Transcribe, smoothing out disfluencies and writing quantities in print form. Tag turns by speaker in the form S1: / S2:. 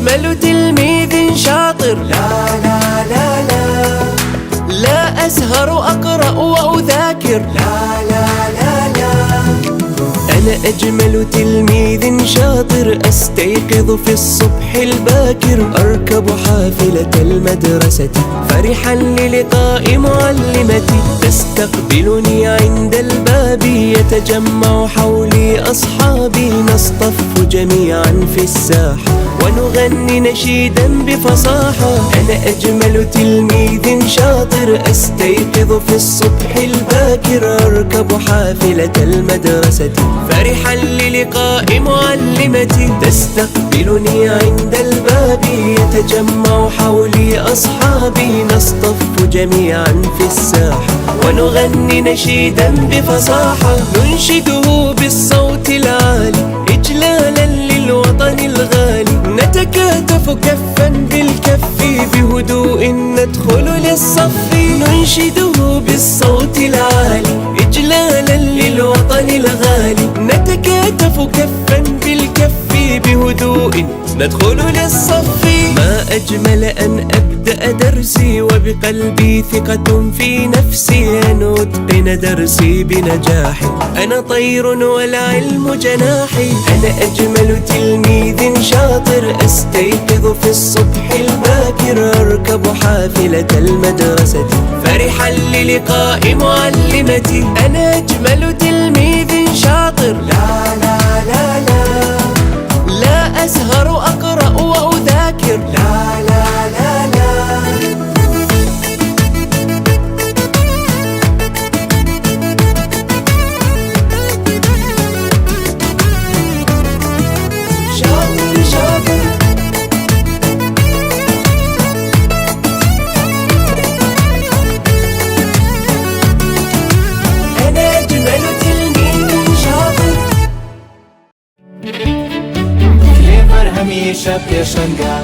S1: أجمل تلميذ شاطر.
S2: لا لا لا لا
S1: لا أسهر أقرأ وأذاكر.
S2: لا لا لا لا
S1: أنا أجمل تلميذ شاطر، أستيقظ في الصبح الباكر، أركب حافلة المدرسة فرحا للقاء معلمتي، تستقبلني عند الباب، يتجمع حولي أصحابي، نصطف جميعا في الساحة ونغني نشيدا بفصاحة. أنا أجمل تلميذ شاطر، أستيقظ في الصبح الباكر، أركب حافلة المدرسة فرحا للقاء معلمتي، تستقبلني عند الباب، يتجمع حولي أصحابي، نصطف جميعا في الساحة ونغني نشيدا بفصاحة، ننشده بالصوت العالي إجلالا للوطن الغالي، نتكاتف كفا بالكف بهدوء ندخل للصف، ننشده بالصوت العالي إجلالا للوطن الغالي، نتكاتف كفا بالكف بهدوء ندخل للصف. ما أجمل أن أبدأ درسي وبقلبي ثقة في نفسي، أن أتقن درسي بنجاح، أنا طير والعلم جناحي. أنا أجمل تلميذ شاطر، أستيقظ في الصبح الباكر، أركب حافلة المدرسة فرحا للقاء معلمتي. أنا أجمل تلميذ شاطر.
S2: لا لا لا لا
S1: لا أسهر أقرأ وأذاكر.
S2: لا لا لا لا شاطر شاطر
S1: أنا أجمل تلميذ شاطر.
S2: لێ هەمیشە پێشەنگە